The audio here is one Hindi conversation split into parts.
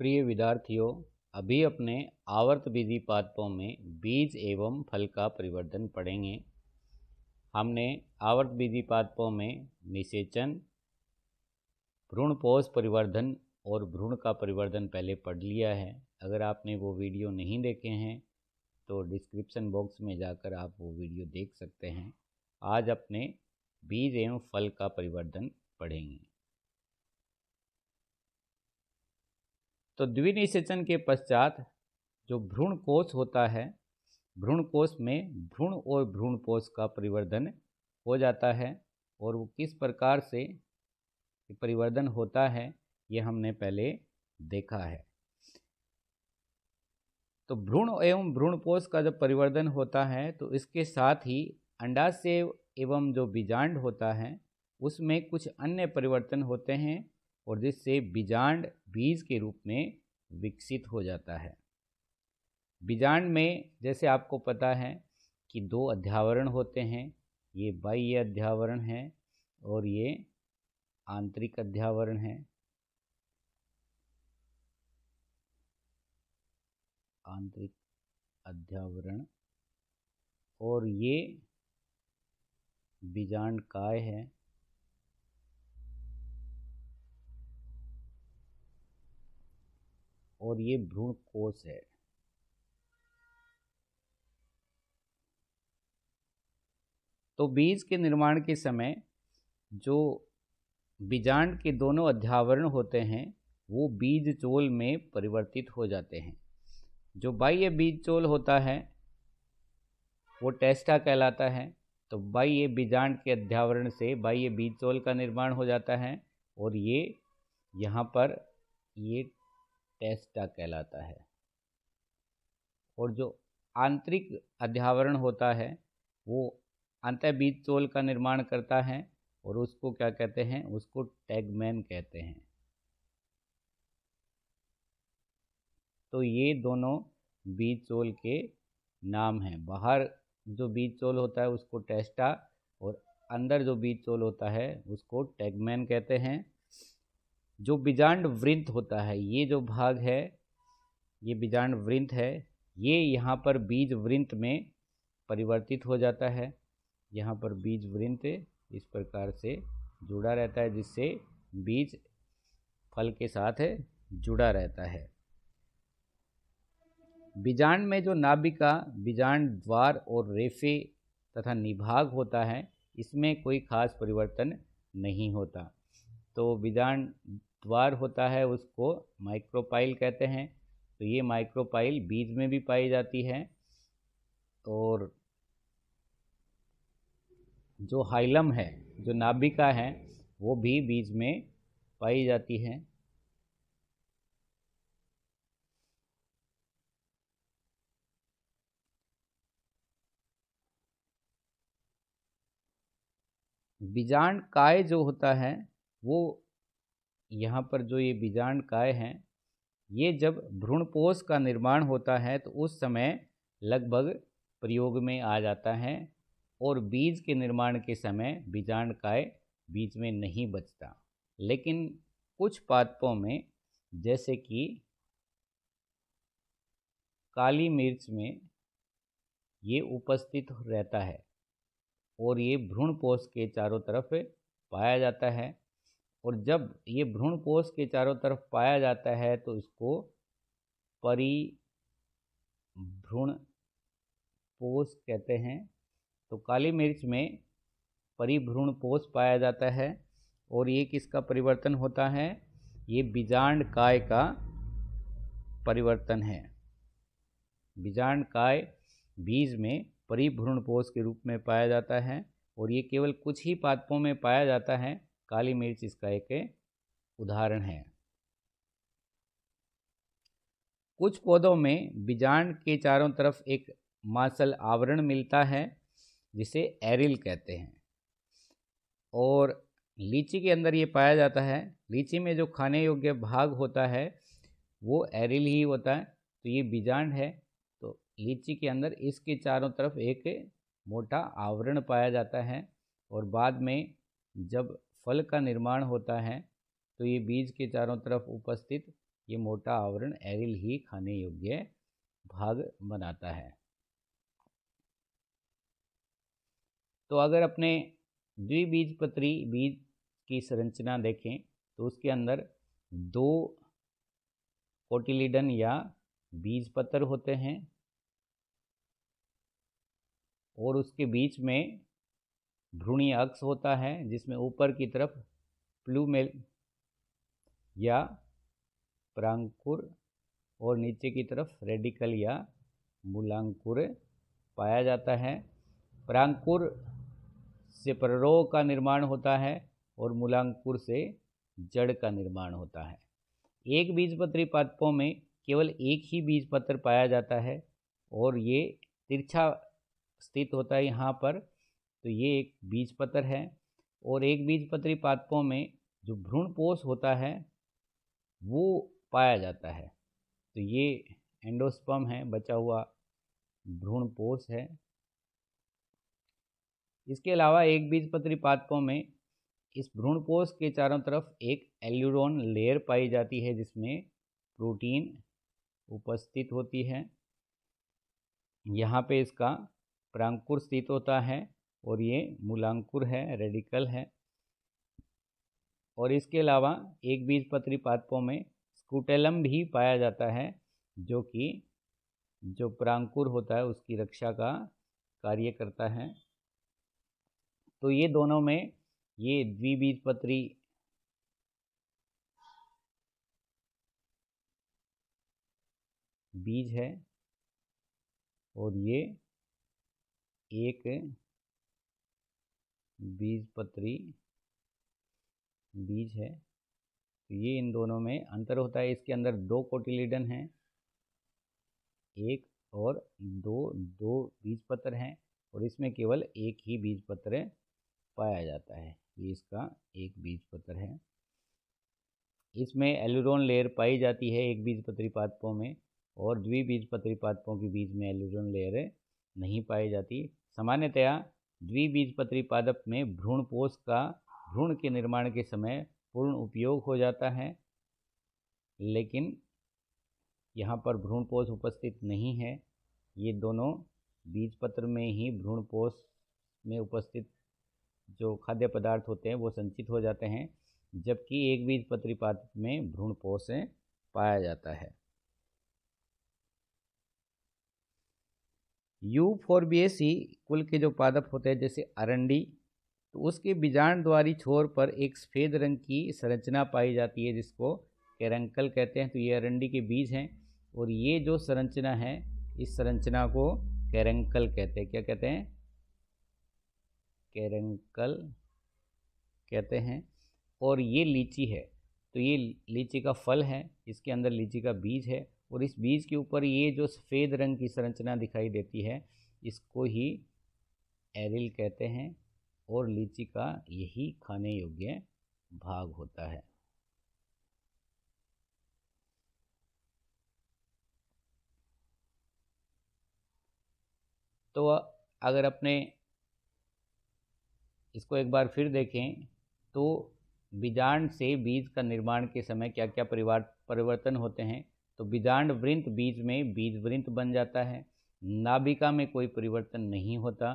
प्रिय विद्यार्थियों, अभी अपने आवर्त बीजी पादपों में बीज एवं फल का परिवर्धन पढ़ेंगे। हमने आवर्त बीजी पादपों में निषेचन, भ्रूणपोष परिवर्धन और भ्रूण का परिवर्धन पहले पढ़ लिया है। अगर आपने वो वीडियो नहीं देखे हैं तो डिस्क्रिप्शन बॉक्स में जाकर आप वो वीडियो देख सकते हैं। आज अपने बीज एवं फल का परिवर्धन पढ़ेंगे। तो द्विनिषेचन के पश्चात जो भ्रूण कोष होता है, भ्रूण कोष में भ्रूण और भ्रूणपोष का परिवर्धन हो जाता है और वो किस प्रकार से परिवर्धन होता है ये हमने पहले देखा है। तो भ्रूण एवं भ्रूणपोष का जब परिवर्धन होता है तो इसके साथ ही अंडाशय एवं जो बीजांड होता है उसमें कुछ अन्य परिवर्तन होते हैं और जिससे बीजांड बीज के रूप में विकसित हो जाता है। बीजांड में जैसे आपको पता है कि दो अध्यावरण होते हैं, ये बाह्य अध्यावरण है और ये आंतरिक अध्यावरण है। आंतरिक अध्यावरण और ये बीजांड काय है और ये भ्रूण कोष है। तो बीज के निर्माण के समय जो बीजांड के दोनों अध्यावरण होते हैं वो बीज चोल में परिवर्तित हो जाते हैं। जो बाह्य बीज चोल होता है वो टेस्टा कहलाता है। तो बाह्य बीजांड के अध्यावरण से बाह्य बीज चोल का निर्माण हो जाता है और ये यहाँ पर ये टेस्टा कहलाता है। और जो आंतरिक अध्यावरण होता है वो अंतःबीज चोल का निर्माण करता है और उसको क्या कहते हैं, उसको टैगमैन कहते हैं। तो ये दोनों बीज चोल के नाम हैं। बाहर जो बीज चोल होता है उसको टेस्टा और अंदर जो बीज चोल होता है उसको टैगमैन कहते हैं। जो बीजांड वृंत होता है, ये जो भाग है ये बीजांड वृंत है, ये यहाँ पर बीज वृंत में परिवर्तित हो जाता है। यहाँ पर बीज वृंत इस प्रकार से जुड़ा रहता है जिससे बीज फल के साथ जुड़ा रहता है। बीजांड में जो नाभिका, बीजांड द्वार और रेफे तथा निभाग होता है इसमें कोई खास परिवर्तन नहीं होता। तो बीजांड द्वार होता है उसको माइक्रोपाइल कहते हैं। तो ये माइक्रोपाइल बीज में भी पाई जाती है और जो हाइलम है, जो नाभिका है, वो भी बीज में पाई जाती है। बीजांड काय जो होता है वो यहाँ पर जो ये बीजांड काय है ये जब भ्रूणपोष का निर्माण होता है तो उस समय लगभग प्रयोग में आ जाता है और बीज के निर्माण के समय बीजांड काय बीज में नहीं बचता। लेकिन कुछ पादपों में जैसे कि काली मिर्च में ये उपस्थित रहता है और ये भ्रूणपोष के चारों तरफ पाया जाता है। और जब ये भ्रूणपोष के चारों तरफ पाया जाता है तो इसको परिभ्रूणपोष कहते हैं। तो काली मिर्च में परिभ्रूणपोष पाया जाता है और ये किसका परिवर्तन होता है, ये बीजांड काय का परिवर्तन है। बीजांड काय बीज में परिभ्रूणपोष के रूप में पाया जाता है और ये केवल कुछ ही पादपों में पाया जाता है। काली मिर्च इसका एक उदाहरण है। कुछ पौधों में बीजांड के चारों तरफ एक मांसल आवरण मिलता है जिसे एरिल कहते हैं और लीची के अंदर ये पाया जाता है। लीची में जो खाने योग्य भाग होता है वो एरिल ही होता है। तो ये बीजांड है। तो लीची के अंदर इसके चारों तरफ एक मोटा आवरण पाया जाता है और बाद में जब फल का निर्माण होता है तो ये बीज के चारों तरफ उपस्थित ये मोटा आवरण एरिल ही खाने योग्य भाग बनाता है। तो अगर अपने द्विबीजपत्री बीज की संरचना देखें तो उसके अंदर 2 कोटिलीडन या बीज पत्र होते हैं और उसके बीच में भ्रूणीय अक्ष होता है जिसमें ऊपर की तरफ प्लूमेल या परांकुर और नीचे की तरफ रेडिकल या मूलांकुर पाया जाता है। परांकुर से प्ररोह का निर्माण होता है और मूलांकुर से जड़ का निर्माण होता है। एक बीजपत्री पादपों में केवल एक ही बीजपत्र पाया जाता है और ये तिरछा स्थित होता है यहाँ पर, तो ये एक बीजपत्र है। और एक बीजपत्री पादपों में जो भ्रूणपोष होता है वो पाया जाता है, तो ये एंडोस्पर्म है, बचा हुआ भ्रूणपोष है। इसके अलावा एक बीजपत्री पादपों में इस भ्रूणपोष के चारों तरफ एक एल्यूरोन लेयर पाई जाती है जिसमें प्रोटीन उपस्थित होती है। यहाँ पे इसका परांकुर स्थित होता है और ये मूलांकुर है, रेडिकल है। और इसके अलावा एक बीजपत्री पादपों में स्कूटेलम भी पाया जाता है जो कि जो परांकुर होता है उसकी रक्षा का कार्य करता है। तो ये दोनों में ये द्विबीजपत्री बीज है और ये एक बीजपत्री बीज है। तो ये इन दोनों में अंतर होता है। इसके अंदर 2 कोटिलीडन हैं, एक और दो बीजपत्र हैं और इसमें केवल एक ही बीजपत्र पाया जाता है। ये इसका एक बीजपत्र है। इसमें एल्यूरोन लेयर पाई जाती है एक बीजपत्री पादपों में और द्विबीजपत्री पादपों के बीज में एल्यूरोन लेयर नहीं पाई जाती। सामान्यतया द्विबीजपत्री पादप में भ्रूणपोष का भ्रूण के निर्माण के समय पूर्ण उपयोग हो जाता है, लेकिन यहाँ पर भ्रूणपोष उपस्थित नहीं है। ये दोनों बीजपत्र में ही भ्रूणपोष में उपस्थित जो खाद्य पदार्थ होते हैं वो संचित हो जाते हैं, जबकि एक बीजपत्री पादप में भ्रूणपोष पाया जाता है। यूफोर्बिएसी कुल के जो पादप होते हैं जैसे अरंडी, तो उसके बीजांड द्वारी छोर पर एक सफ़ेद रंग की संरचना पाई जाती है जिसको कैरंकल कहते हैं। तो ये अरंडी के बीज हैं और ये जो संरचना है इस संरचना को कैरंकल कहते हैं। क्या कहते हैं? कैरंकल कहते हैं। और ये लीची है, तो ये लीची का फल है, इसके अंदर लीची का बीज है और इस बीज के ऊपर ये जो सफ़ेद रंग की संरचना दिखाई देती है इसको ही एरिल कहते हैं और लीची का यही खाने योग्य भाग होता है। तो अगर अपने इसको एक बार फिर देखें तो बीजांड से बीज का निर्माण के समय क्या क्या परिवर्तन होते हैं। तो बीजांड वृंत बीज में बीज वृंत बन जाता है। नाभिका में कोई परिवर्तन नहीं होता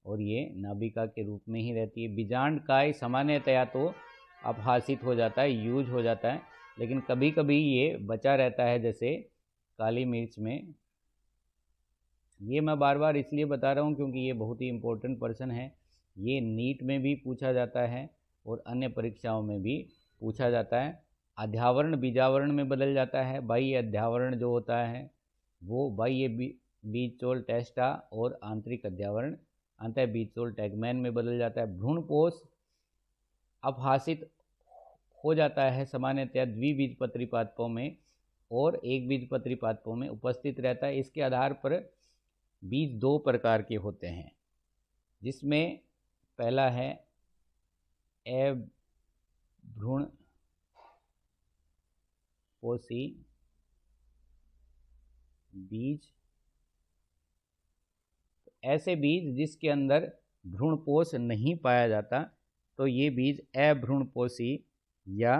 और ये नाभिका के रूप में ही रहती है। बीजांड काय सामान्यतया तो अपहासित हो जाता है, यूज हो जाता है, लेकिन कभी कभी ये बचा रहता है, जैसे काली मिर्च में। ये मैं बार बार इसलिए बता रहा हूँ क्योंकि ये बहुत ही इम्पोर्टेंट पर्सन है। ये नीट में भी पूछा जाता है और अन्य परीक्षाओं में भी पूछा जाता है। अध्यावरण बीजावरण में बदल जाता है। बाह्य अध्यावरण जो होता है वो बाह्य बीजचोल टेस्टा और आंतरिक अध्यावरण अंतः बीजचोल टैगमैन में बदल जाता है। भ्रूणपोष अपहासित हो जाता है सामान्यतया द्विबीजपत्री पादपों में और एक बीजपत्री पादपों में उपस्थित रहता है। इसके आधार पर बीज 2 प्रकार के होते हैं, जिसमें पहला है अभ्रूणपोषी बीज। ऐसे बीज जिसके अंदर भ्रूणपोष नहीं पाया जाता तो ये बीज अभ्रूणपोषी या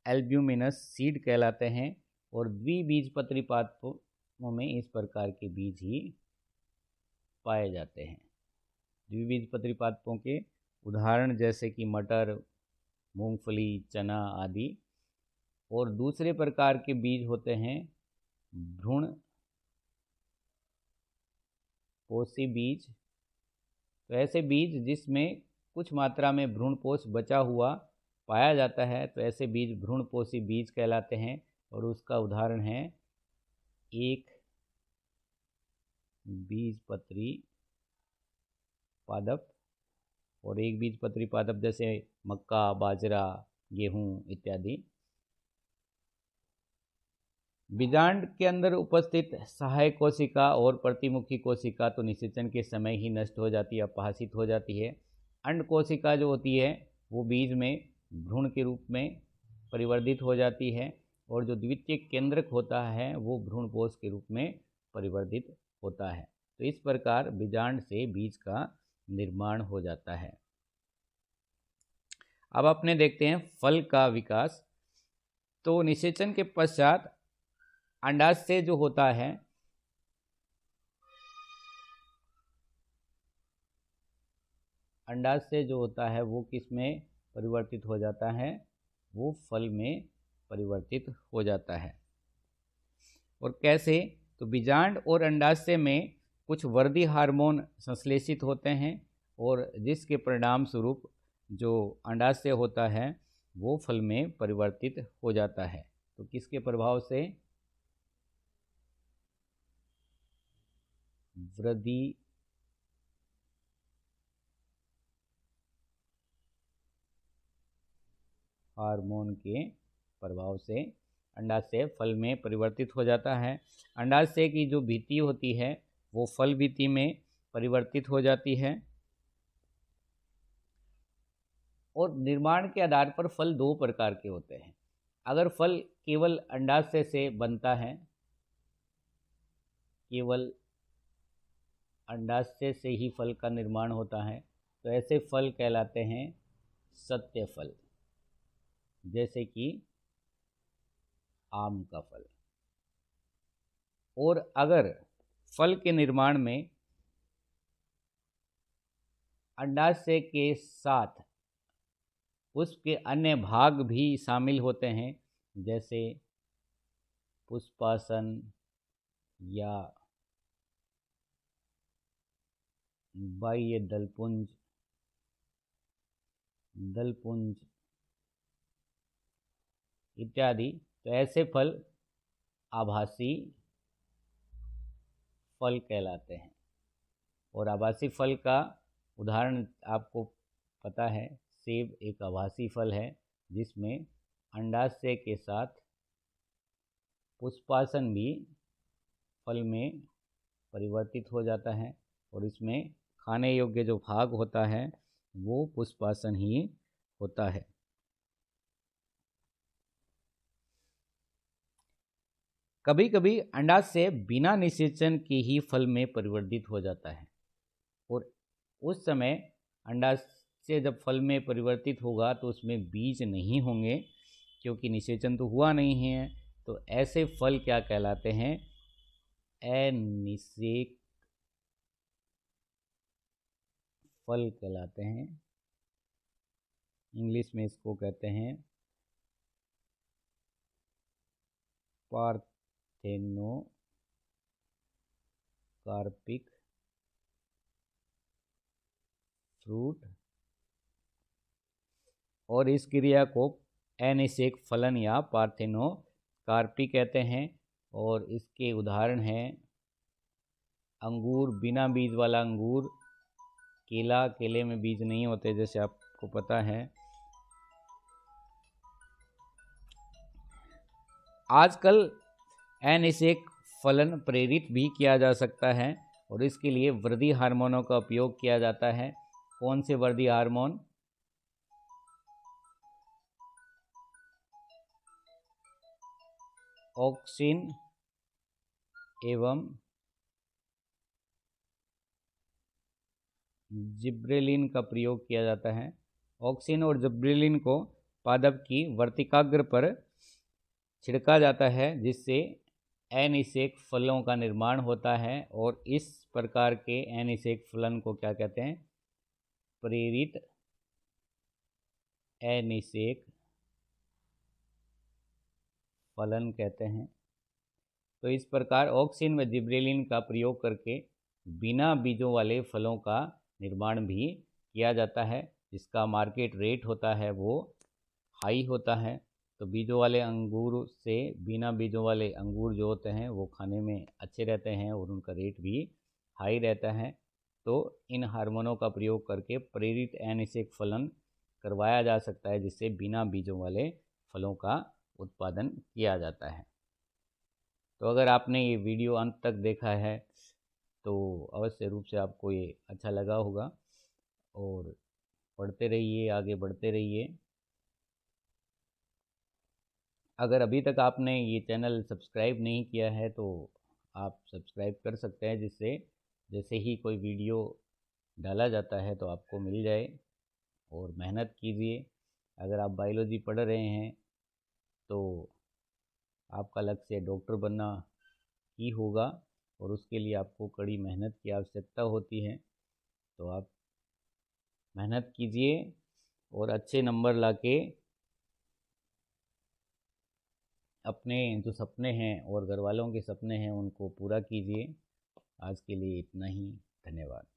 एल्ब्यूमिनस सीड कहलाते हैं और द्विबीजपत्री पादपों में इस प्रकार के बीज ही पाए जाते हैं। द्विबीजपत्री पादपों के उदाहरण जैसे कि मटर, मूंगफली, चना आदि। और दूसरे प्रकार के बीज होते हैं भ्रूण पोषी बीज। तो ऐसे बीज जिसमें कुछ मात्रा में भ्रूणपोष बचा हुआ पाया जाता है, तो ऐसे बीज भ्रूणपोषी बीज कहलाते हैं। और उसका उदाहरण है एक बीजपत्री पादप और एक बीजपत्री पादप जैसे मक्का, बाजरा, गेहूं इत्यादि। बीजांड के अंदर उपस्थित सहायक कोशिका और प्रतिमुखी कोशिका तो निषेचन के समय ही नष्ट हो जाती है, अपहासित हो जाती है। अंड कोशिका जो होती है वो बीज में भ्रूण के रूप में परिवर्तित हो जाती है और जो द्वितीय केंद्रक होता है वो भ्रूणपोष के रूप में परिवर्तित होता है। तो इस प्रकार बीजांड से बीज का निर्माण हो जाता है। अब अपने देखते हैं फल का विकास। तो निषेचन के पश्चात अंडाशय जो होता है वो किस में परिवर्तित हो जाता है? वो फल में परिवर्तित हो जाता है। और कैसे? तो बीजांड और अंडाशय में कुछ वर्धी हार्मोन संश्लेषित होते हैं और जिसके परिणाम स्वरूप जो अंडाशय होता है वो फल में परिवर्तित हो जाता है। तो किसके प्रभाव से? वृद्धि हार्मोन के प्रभाव से अंडाशय फल में परिवर्तित हो जाता है। अंडाशय की जो भित्ति होती है वो फल भित्ति में परिवर्तित हो जाती है। और निर्माण के आधार पर फल दो प्रकार के होते हैं। अगर फल केवल अंडाशय से बनता है, केवल अंडाशय से ही फल का निर्माण होता है, तो ऐसे फल कहलाते हैं सत्य फल, जैसे कि आम का फल। और अगर फल के निर्माण में अंडाशय के साथ उसके अन्य भाग भी शामिल होते हैं, जैसे पुष्पासन या बाह्य दलपुंज इत्यादि, तो ऐसे फल आभासी फल कहलाते हैं। और आभासी फल का उदाहरण आपको पता है, सेब एक आभासी फल है जिसमें अंडाशय के साथ पुष्पासन भी फल में परिवर्तित हो जाता है और इसमें खाने योग्य जो भाग होता है वो पुष्पासन ही होता है। कभी कभी अंडाशय बिना निषेचन के ही फल में परिवर्तित हो जाता है और उस समय अंडाशय जब फल में परिवर्तित होगा तो उसमें बीज नहीं होंगे क्योंकि निषेचन तो हुआ नहीं है। तो ऐसे फल क्या कहलाते हैं? अनिषेक फल कहलाते हैं। इंग्लिश में इसको कहते हैं पार्थेनोकार्पिक फ्रूट। और इस क्रिया को अनिषेक फलन या पार्थेनोकार्पी कहते हैं। और इसके उदाहरण हैं अंगूर, बिना बीज वाला अंगूर, केला, केले में बीज नहीं होते जैसे आपको पता है। आजकल अनिषेक फलन प्रेरित भी किया जा सकता है और इसके लिए वृद्धि हार्मोनों का उपयोग किया जाता है। कौन से वृद्धि हार्मोन? ऑक्सिन एवं जिब्रेलिन का प्रयोग किया जाता है। ऑक्सिन और जिब्रेलिन को पादप की वर्तिकाग्र पर छिड़का जाता है, जिससे अनिषेक फलों का निर्माण होता है। और इस प्रकार के अनिषेक फलन को क्या कहते हैं? प्रेरित अनिषेक फलन कहते हैं। तो इस प्रकार ऑक्सिन व जिब्रेलिन का प्रयोग करके बिना बीजों वाले फलों का निर्माण भी किया जाता है, जिसका मार्केट रेट होता है वो हाई होता है। तो बीजों वाले अंगूर से बिना बीजों वाले अंगूर जो होते हैं वो खाने में अच्छे रहते हैं और उनका रेट भी हाई रहता है। तो इन हार्मोनों का प्रयोग करके प्रेरित अनिषेक फलन करवाया जा सकता है, जिससे बिना बीजों वाले फलों का उत्पादन किया जाता है। तो अगर आपने ये वीडियो अंत तक देखा है तो अवश्य रूप से आपको ये अच्छा लगा होगा, और पढ़ते रहिए, आगे बढ़ते रहिए। अगर अभी तक आपने ये चैनल सब्सक्राइब नहीं किया है तो आप सब्सक्राइब कर सकते हैं, जिससे जैसे ही कोई वीडियो डाला जाता है तो आपको मिल जाए। और मेहनत कीजिए। अगर आप बायोलॉजी पढ़ रहे हैं तो आपका लक्ष्य डॉक्टर बनना ही होगा, और उसके लिए आपको कड़ी मेहनत की आवश्यकता होती है। तो आप मेहनत कीजिए और अच्छे नंबर लाके अपने जो सपने हैं और घर वालों के सपने हैं उनको पूरा कीजिए। आज के लिए इतना ही। धन्यवाद।